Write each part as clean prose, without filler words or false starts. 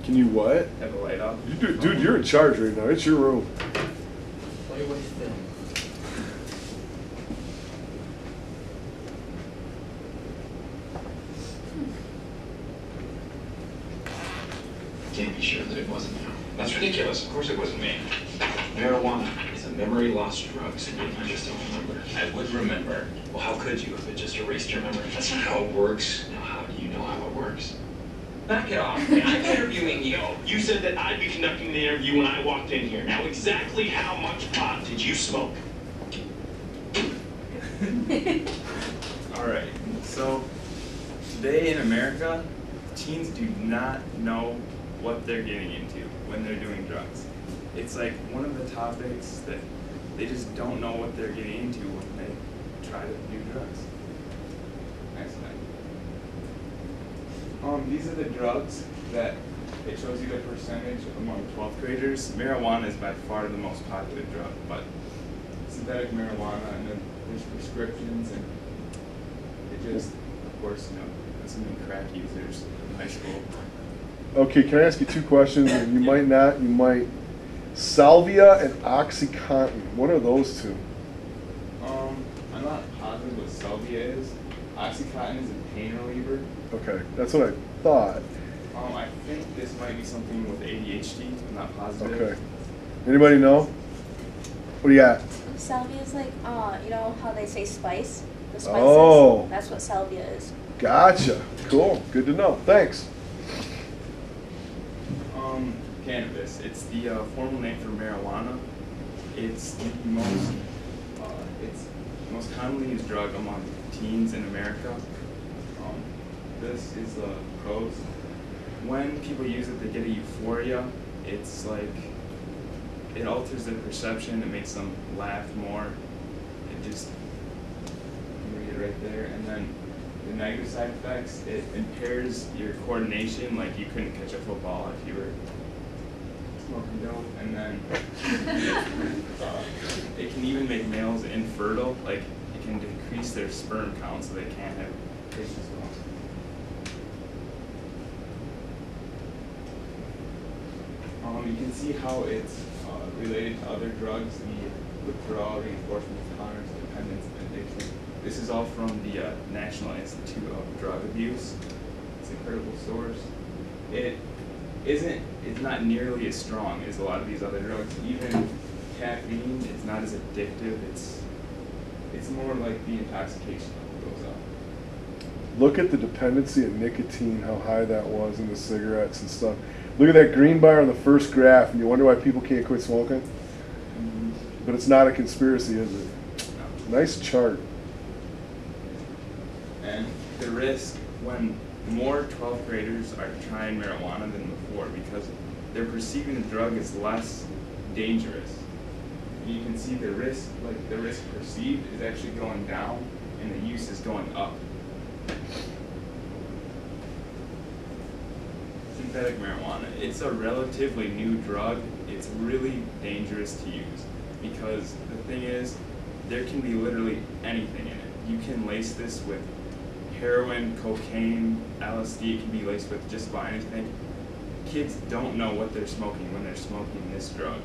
Can you what? Have the light off. Dude, you're in charge right now. It's your room. Play with them. Can't be sure that it wasn't you. That's ridiculous. Of course it wasn't me. Marijuana is a memory loss drug, so you just don't remember. I would remember. Well, how could you if it just erased your memory? That's not how it works. Now, how do you know how it works? Back it off. I'm interviewing you. You said that I'd be conducting the interview when I walked in here. Now, exactly how much pot did you smoke? All right. So today in America, teens do not know what they're getting into when they're doing drugs. It's like one of the topics that they just don't know what they're getting into when they try to do drugs. Next slide. These are the drugs that it shows you the percentage among 12th graders. Marijuana is by far the most popular drug, but synthetic marijuana, and then there's prescriptions, and it just, of course, you know, some crack users in high school. Okay, can I ask you two questions? And you might not, you might. Salvia and OxyContin. What are those two? I'm not positive what Salvia is. OxyContin is a pain reliever. Okay, that's what I thought. I think this might be something with ADHD. I'm not positive. Okay. Anybody know? What do you got? Salvia is like, you know how they say spice? The spices. Oh. That's what salvia is. Gotcha. Cool. Good to know. Thanks. Cannabis. It's the formal name for marijuana. It's the most commonly used drug among teens in America. This is the pros. When people use it, they get a euphoria. It's like it alters their perception. It makes them laugh more. It just, you read it right there. And then the negative side effects, it impairs your coordination. Like you couldn't catch a football if you were smoking dope. And then it can even make males infertile. Like it can decrease their sperm count so they can't have kids as well. You can see how it's related to other drugs, the withdrawal, reinforcement tolerance, dependence, and addiction. This is all from the National Institute of Drug Abuse. It's a credible source. It's not nearly as strong as a lot of these other drugs. Even caffeine, it's not as addictive. It's more like the intoxication level goes up. Look at the dependency of nicotine, how high that was in the cigarettes and stuff. Look at that green bar on the first graph, and you wonder why people can't quit smoking? Mm-hmm. But it's not a conspiracy, is it? No. Nice chart. And the risk when more 12th graders are trying marijuana than before because they're perceiving the drug as less dangerous. And you can see the risk perceived is actually going down and the use is going up. Synthetic marijuana, it's a relatively new drug. It's really dangerous to use because the thing is, there can be literally anything in it. You can lace this with heroin, cocaine, LSD. It can be laced with just about anything. Kids don't know what they're smoking when they're smoking this drug.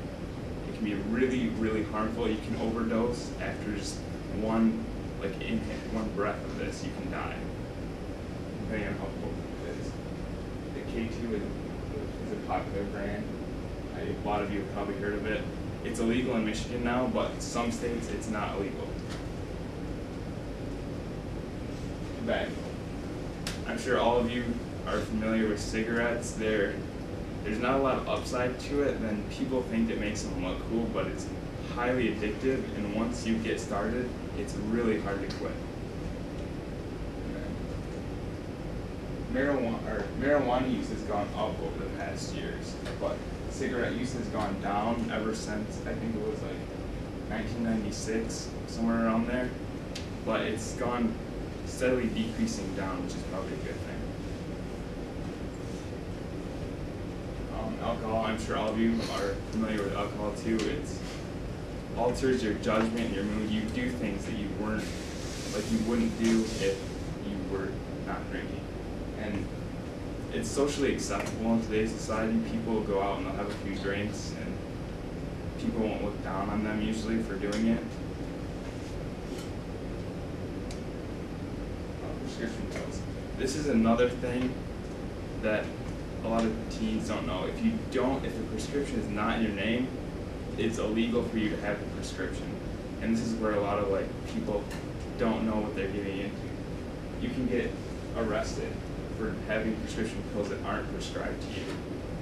It can be really, really harmful. You can overdose after just one breath of this. You can die, depending on how potent it is. The K2 is a popular brand. A lot of you have probably heard of it. It's illegal in Michigan now, but some states it's not illegal. Tobacco. I'm sure all of you are familiar with cigarettes. There's not a lot of upside to it, and people think it makes them look cool, but it's highly addictive, and once you get started, it's really hard to quit. Marijuana use has gone up over the past years, but cigarette use has gone down ever since, I think it was like 1996, somewhere around there. But it's gone steadily decreasing down, which is probably a good thing. Alcohol, I'm sure all of you are familiar with alcohol too. It alters your judgment and your mood. You do things that you wouldn't do if you were not drinking. And it's socially acceptable in today's society. People will go out and they'll have a few drinks, and people won't look down on them usually for doing it. Prescription pills. This is another thing that a lot of teens don't know. If the prescription is not in your name, it's illegal for you to have the prescription. And this is where a lot of people don't know what they're getting into. You can get arrested for having prescription pills that aren't prescribed to you.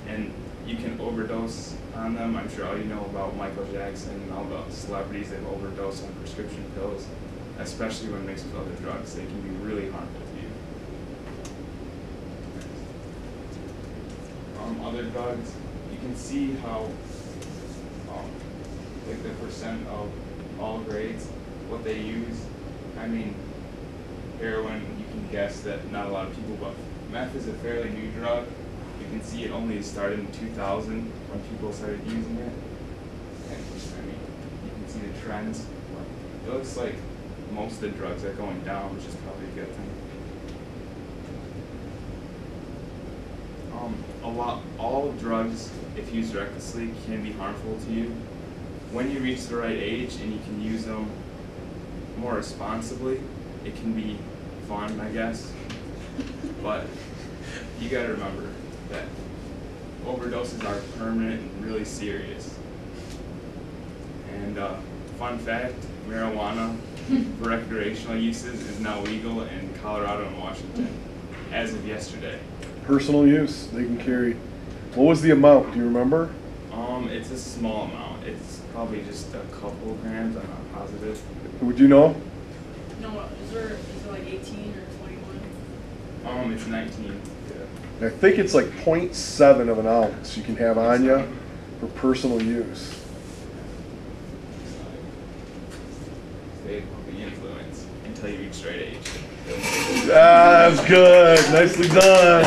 And you can overdose on them. I'm sure all you know about Michael Jackson and all the celebrities that overdose on prescription pills, especially when mixed with other drugs. They can be really harmful to you. Other drugs, you can see how the percent of all grades, what they use. I mean, heroin, you can guess that not a lot of people, but meth is a fairly new drug. You can see it only started in 2000 when people started using it. And I mean, you can see the trends. It looks like most of the drugs are going down, which is probably a good thing. All drugs, if used recklessly, can be harmful to you. When you reach the right age and you can use them more responsibly, it can be fun, I guess. But you gotta remember that overdoses are permanent and really serious. And fun fact, marijuana for recreational uses is now legal in Colorado and Washington as of yesterday. Personal use, they can carry. What was the amount? Do you remember? It's a small amount. It's probably just a couple grams. I'm not positive. Would you know? No, is it like 18 or 21? It's 19. I think it's like 0.7 of an ounce you can have on you for personal use. Stay under the influence until you reach straight age. Ah, that's good. Nicely done.